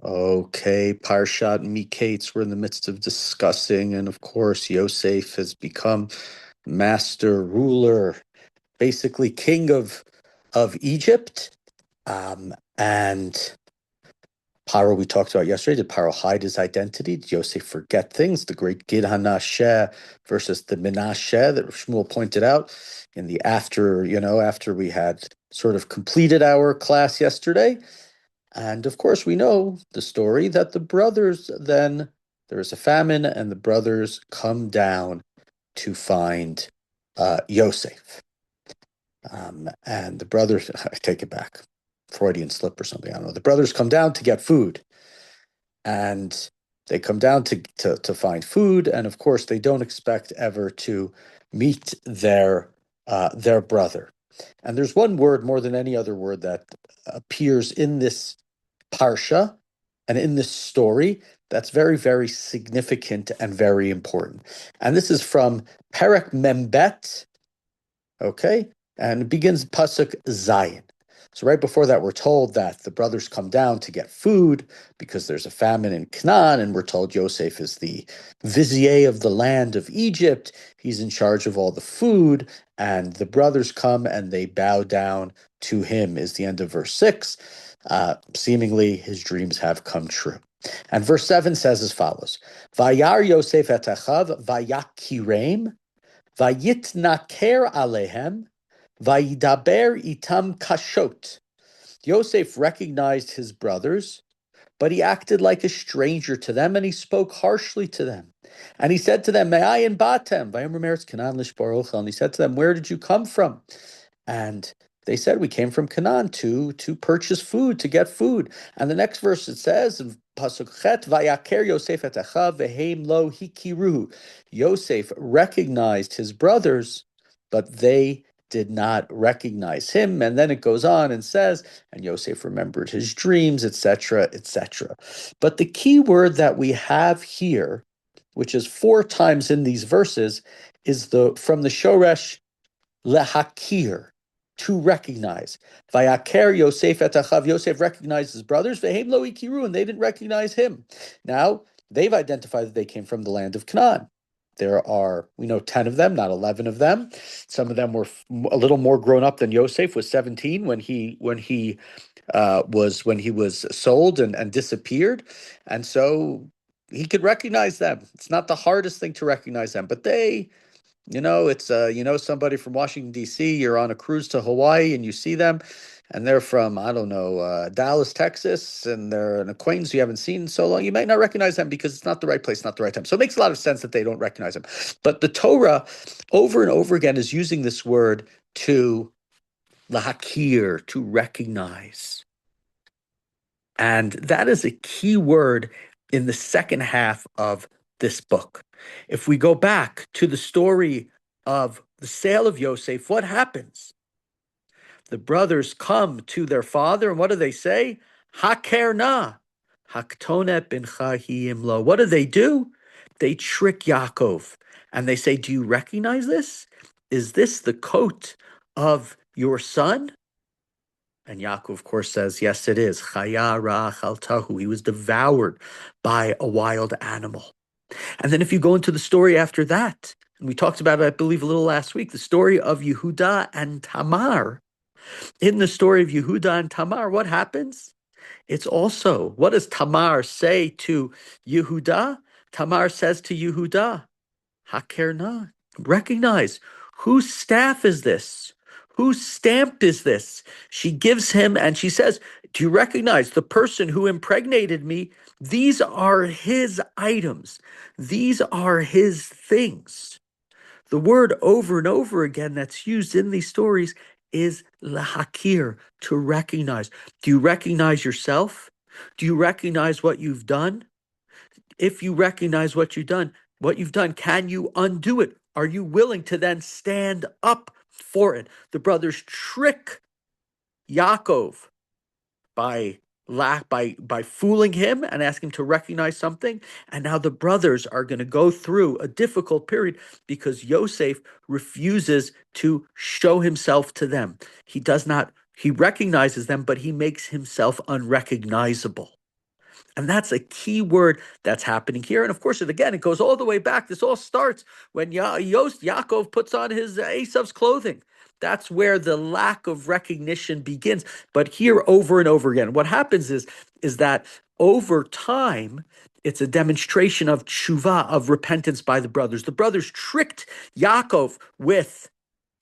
Okay, Parshat Miketz, we're in the midst of discussing, and of course, Yosef has become master ruler, basically king of Egypt. And Paro, we talked about yesterday, did Paro hide his identity? Did Yosef forget things? The great Gid Hanasheh versus the Menasheh that Shmuel pointed out in the after we had sort of completed our class yesterday. And of course, we know the story that the brothers then, there is a famine, and the brothers come down to find Yosef. And the brothers, I take it back, Freudian slip or something, I don't know. The brothers come down to get food, and they come down to find food, and of course, they don't expect ever to meet their brother. And there's one word more than any other word that appears in this parsha and in this story that's very, very significant and very important. And this is from Perek Membet, okay? And it begins Pasuk Zayin. So right before that, we're told that the brothers come down to get food because there's a famine in Canaan, and we're told Yosef is the vizier of the land of Egypt. He's in charge of all the food, and the brothers come and they bow down to him, is the end of verse 6. Seemingly, his dreams have come true. And verse 7 says as follows, Vayar Yosef et achav, vayakirem, vayitnaker alehem, vayidaber itam kashot. Yosef recognized his brothers, but he acted like a stranger to them, and he spoke harshly to them. And he said to them, Me'ayin batem, vayomer meretz Canaan lishbor ochel. And he said to them, where did you come from? And they said, we came from Canaan to purchase food, to get food. And the next verse it says, Pasuk Chet, Vayaker Yosef et achav veheim lo hikiruhu. Yosef recognized his brothers, but they did not recognize him. And then it goes on and says, and Yosef remembered his dreams, etc., etc. But the key word that we have here, which is 4 times in these verses, is from the Shoresh lehakir, to recognize. Vayaker Yosef et achav. Yosef recognized his brothers. Vehem lo ikiru, and they didn't recognize him. Now they've identified that they came from the land of Canaan. We know 10 of them, not 11 of them. Some of them were a little more grown up than Yosef was 17 when he was sold and disappeared, and so he could recognize them. It's not the hardest thing to recognize them, but it's somebody from Washington, D.C., you're on a cruise to Hawaii and you see them, and they're from, I don't know, Dallas, Texas, and they're an acquaintance you haven't seen in so long. You might not recognize them because it's not the right place, not the right time. So it makes a lot of sense that they don't recognize them. But the Torah, over and over again, is using this word to lahakir, to recognize. And that is a key word in the second half of this book. If we go back to the story of the sale of Yosef, what happens? The brothers come to their father, and what do they say? Haker na, haktonet bincha hi imlo. What do? They trick Yaakov, and they say, do you recognize this? Is this the coat of your son? And Yaakov, of course, says, yes, it is. Chaya ra chaltahu. He was devoured by a wild animal. And then if you go into the story after that, and we talked about it, I believe, a little last week, the story of Yehuda and Tamar. In the story of Yehuda and Tamar, what happens? It's also, what does Tamar say to Yehuda? Tamar says to Yehuda, Haker na, recognize, whose staff is this? Whose stamp is this? She gives him, and she says, do you recognize the person who impregnated me? These are his items. These are his things. The word over and over again that's used in these stories is lahakir, to recognize. Do you recognize yourself? Do you recognize what you've done? If you recognize what you've done, can you undo it? Are you willing to then stand up for it? The brothers trick Yaakov by fooling him and asking him to recognize something. And now the brothers are going to go through a difficult period because Yosef refuses to show himself to them. He recognizes them, but he makes himself unrecognizable. And that's a key word that's happening here. And of course, it goes all the way back. This all starts when Yaakov puts on his Esav's clothing. That's where the lack of recognition begins. But here, over and over again, what happens is that over time, it's a demonstration of tshuva, of repentance by the brothers. The brothers tricked Yaakov with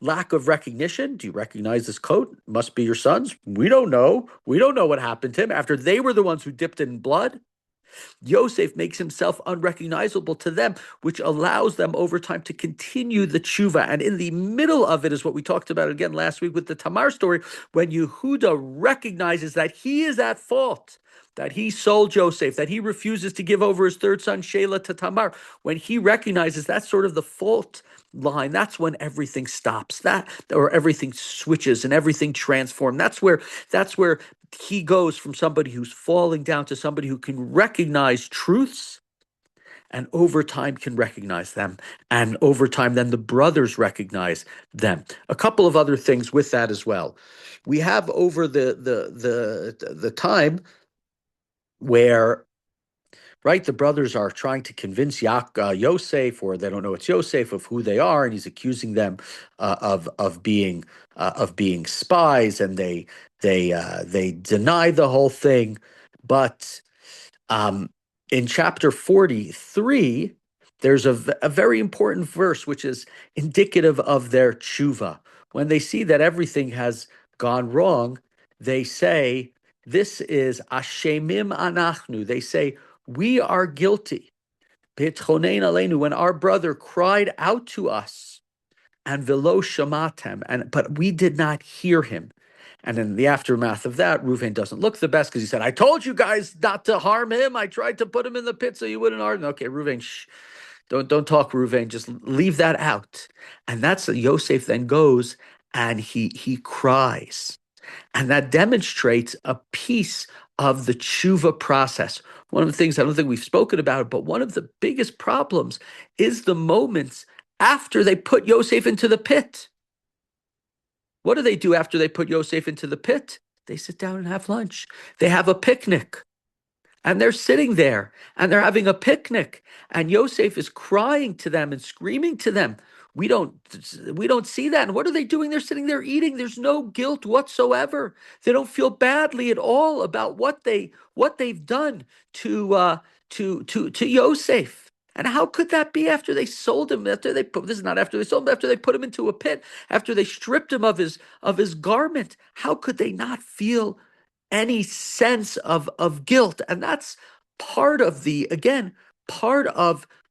lack of recognition. Do you recognize this coat? Must be your son's. We don't know. We don't know what happened to him after they were the ones who dipped it in blood. Yosef makes himself unrecognizable to them, which allows them over time to continue the tshuva. And in the middle of it is what we talked about again last week with the Tamar story, when Yehuda recognizes that he is at fault, that he sold Joseph, that he refuses to give over his third son, Shelah, to Tamar. When he recognizes that's sort of the fault line, that's when everything stops, or everything switches and everything transforms. That's where he goes from somebody who's falling down to somebody who can recognize truths and over time can recognize them. And over time, then the brothers recognize them. A couple of other things with that as well. We have over the time where, right, the brothers are trying to convince Yosef, or they don't know it's Yosef, of who they are, and he's accusing them of being spies, and they deny the whole thing. But in chapter 43, there's a very important verse which is indicative of their tshuva. When they see that everything has gone wrong, they say, this is Ashemim Anachnu. They say, we are guilty. B'tchonein aleinu, when our brother cried out to us, and velo shamatem, but we did not hear him. And in the aftermath of that, Reuven doesn't look the best because he said, I told you guys not to harm him. I tried to put him in the pit so you wouldn't harm him. Okay, Reuven, don't talk, Reuven. Just leave that out. And that's Yosef then goes and he cries. And that demonstrates a piece of the tshuva process. One of the things, I don't think we've spoken about it, but one of the biggest problems is the moments after they put Yosef into the pit. What do they do after they put Yosef into the pit? They sit down and have lunch. They have a picnic. And they're sitting there and they're having a picnic. And Yosef is crying to them and screaming to them. We don't see that. And what are they doing? They're sitting there eating. There's no guilt whatsoever. They don't feel badly at all about what they've done to Yosef. And how could that be after they sold him? This is not after they sold him. After they put him into a pit. After they stripped him of his garment. How could they not feel any sense of guilt? And that's part of the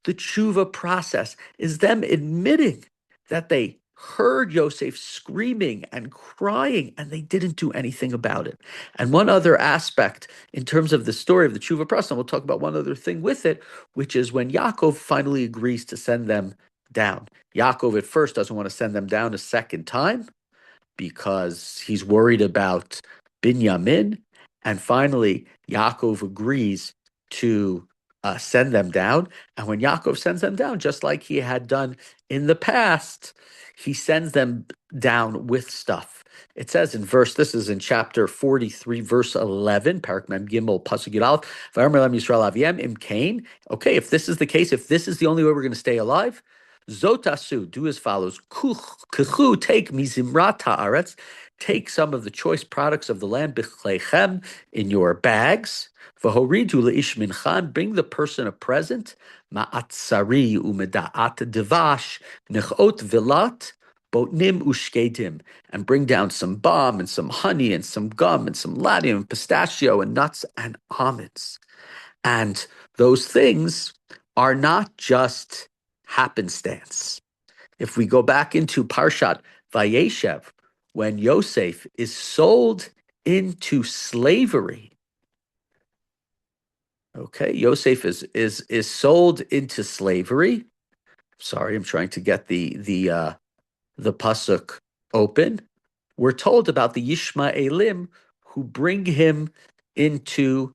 tshuva process, is them admitting that they heard Yosef screaming and crying and they didn't do anything about it. And one other aspect in terms of the story of the tshuva process, and we'll talk about one other thing with it, which is when Yaakov finally agrees to send them down. Yaakov at first doesn't want to send them down a second time because he's worried about Binyamin, and finally Yaakov agrees to send them down. And when Yaakov sends them down, just like he had done in the past, he sends them down with stuff. It says this is in chapter 43, verse 11, Parak Mem Gimel Pasuk Yud Aleph, V'amer Lem Yisrael Aviem Im Kain. Okay, if this is the case, if this is the only way we're going to stay alive, Zotasu, do as follows. Kuchu, take mizimrat haaretz, take some of the choice products of the land, bichlechem, in your bags. V'horidu leish minchan, bring the person a present. Ma'atzari u'meda'at devash, nechot vilat, botnim ushkedim, and bring down some balm and some honey and some gum and some ladium and pistachio and nuts and almonds. And those things are not just happenstance. If we go back into Parshat Vayeshev, when Yosef is sold into slavery, okay, Yosef is sold into slavery. Sorry, I'm trying to get the pasuk open. We're told about the Yishmaelim who bring him into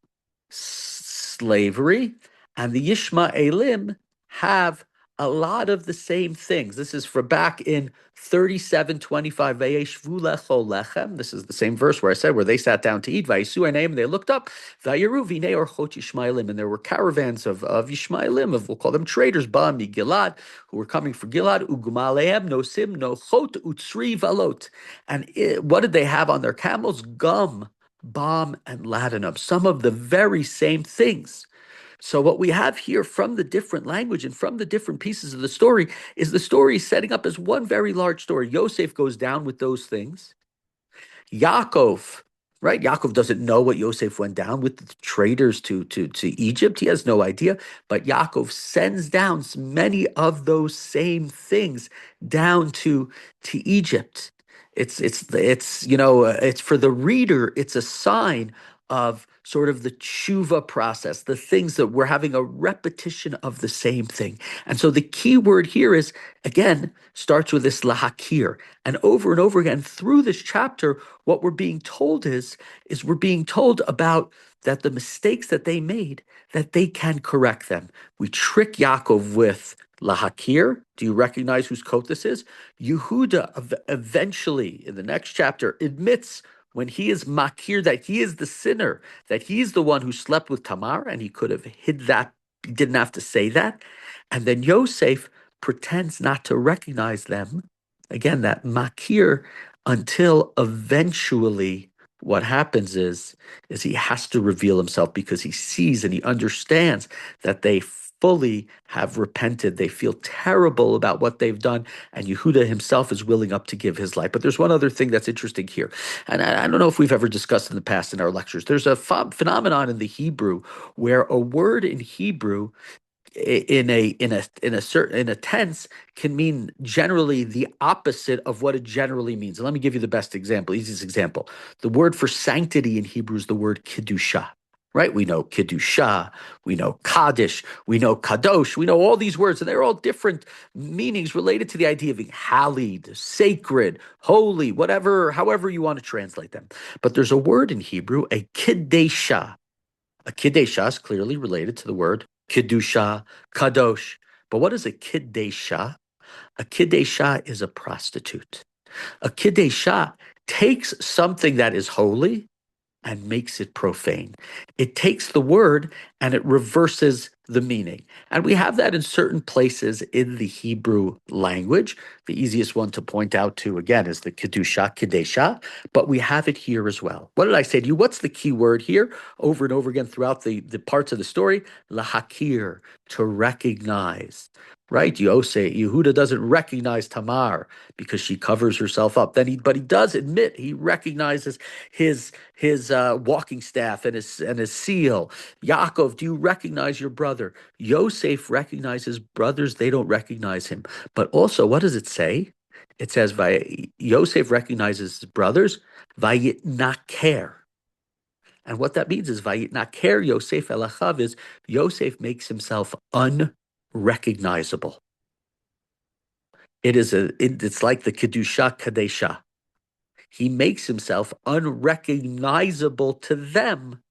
slavery, and the Yishmaelim have a lot of the same things. This is for back in 37:25. Vayeshvu lechol lechem. This is the same verse where I said where they sat down to eat. Vayisu einayim, and they looked up. Vayiru v'nei orchot Yishmaelim, and there were caravans of Yishmaelim, we'll call them traders, ba mi Gilad, who were coming for Gilad. Ugumaleim nosim nochot utsri valot. And what did they have on their camels? Gum, balm, and ladanum. Some of the very same things. So what we have here from the different language and from the different pieces of the story is the story setting up as one very large story. Yosef goes down with those things. Yaakov, right? Yaakov doesn't know what Yosef went down with the traders to Egypt. He has no idea. But Yaakov sends down many of those same things down to Egypt. It's it's for the reader. It's a sign of sort of the tshuva process, the things that we're having a repetition of the same thing. And so the key word here is, again, starts with this lahakir. And over again, through this chapter, what we're being told is we're being told about that the mistakes that they made, that they can correct them. We trick Yaakov with lahakir. Do you recognize whose coat this is? Yehuda eventually, in the next chapter, admits when he is makir, that he is the sinner, that he's the one who slept with Tamar, and he could have hid that. He didn't have to say that. And then Yosef pretends not to recognize them. Again, that makir, until eventually what happens is he has to reveal himself because he sees and he understands that they fully have repented. They feel terrible about what they've done, and Yehuda himself is willing up to give his life. But there's one other thing that's interesting here, and I don't know if we've ever discussed in the past in our lectures. There's a phenomenon in the Hebrew where a word in Hebrew in a tense can mean generally the opposite of what it generally means. And let me give you the best example, easiest example. The word for sanctity in Hebrew is the word kedusha. Right? We know Kedusha, we know Kaddish, we know Kadosh, we know all these words, and they're all different meanings related to the idea of being hallowed, sacred, holy, whatever, however you want to translate them. But there's a word in Hebrew, a Kiddesha. A Kiddesha is clearly related to the word Kedusha, Kadosh. But what is a Kiddesha? A Kiddesha is a prostitute. A Kiddesha takes something that is holy and makes it profane. It takes the word and it reverses the meaning. And we have that in certain places in the Hebrew language. The easiest one to point out to, again, is the Kedusha, Kedesha, but we have it here as well. What did I say to you? What's the key word here? Over and over again throughout the parts of the story, lahakir, to recognize. Right? Yehuda doesn't recognize Tamar because she covers herself up. But he does admit he recognizes his walking staff and his seal. Yaakov, do you recognize your brother? Yosef recognizes brothers; they don't recognize him. But also, what does it say? It says, Yosef recognizes his brothers. Vayitnaker. And what that means is Vayitnaker Yosef elachav is Yosef makes himself unrecognizable. It's like the Kedusha Kadesha. He makes himself unrecognizable to them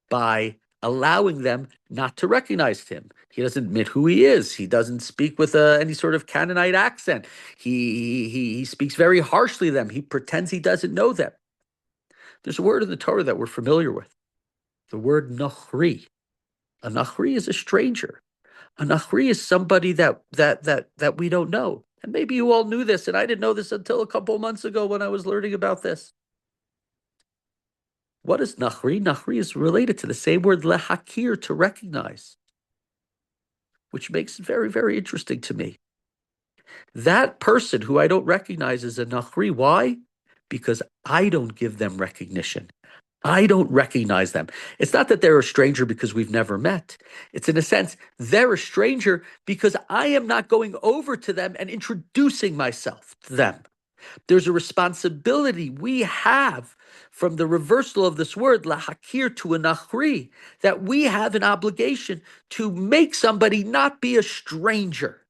by allowing them not to recognize him. He doesn't admit who he is. He doesn't speak with any sort of Canaanite accent. He speaks very harshly to them. He pretends he doesn't know them. There's a word in the Torah that we're familiar with, the word Nachri. A Nachri is a stranger. A Nachri is somebody that we don't know. And maybe you all knew this, and I didn't know this until a couple of months ago when I was learning about this. What is Nachri? Nachri is related to the same word lehakir, to recognize, which makes it very, very interesting to me. That person who I don't recognize is a Nachri. Why? Because I don't give them recognition. I don't recognize them. It's not that they're a stranger because we've never met. It's in a sense, they're a stranger because I am not going over to them and introducing myself to them. There's a responsibility we have from the reversal of this word, lahakir, to a nachri, that we have an obligation to make somebody not be a stranger.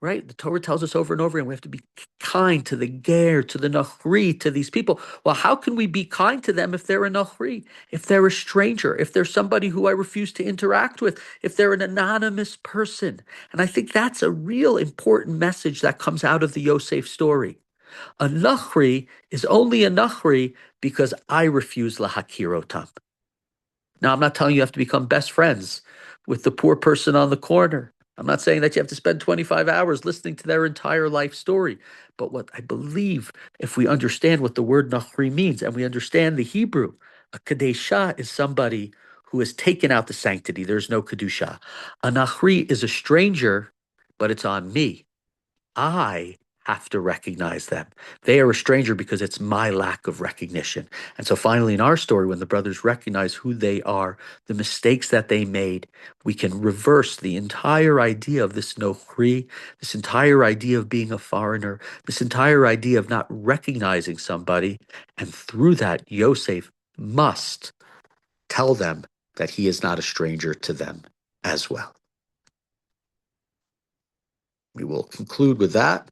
right? The Torah tells us over and over again, we have to be kind to the ger, to the nachri, to these people. Well, how can we be kind to them if they're a nachri, if they're a stranger, if they're somebody who I refuse to interact with, if they're an anonymous person? And I think that's a real important message that comes out of the Yosef story. A nachri is only a nachri because I refuse lahakirotam. Now, I'm not telling you have to become best friends with the poor person on the corner. I'm not saying that you have to spend 25 hours listening to their entire life story. But what I believe, if we understand what the word nachri means and we understand the Hebrew, a kadesha is somebody who has taken out the sanctity. There's no kedusha. A nachri is a stranger, but it's on me. I have to recognize them. They are a stranger because it's my lack of recognition. And so finally, in our story, when the brothers recognize who they are, the mistakes that they made, we can reverse the entire idea of this nochri, this entire idea of being a foreigner, this entire idea of not recognizing somebody. And through that, Yosef must tell them that he is not a stranger to them as well. We will conclude with that.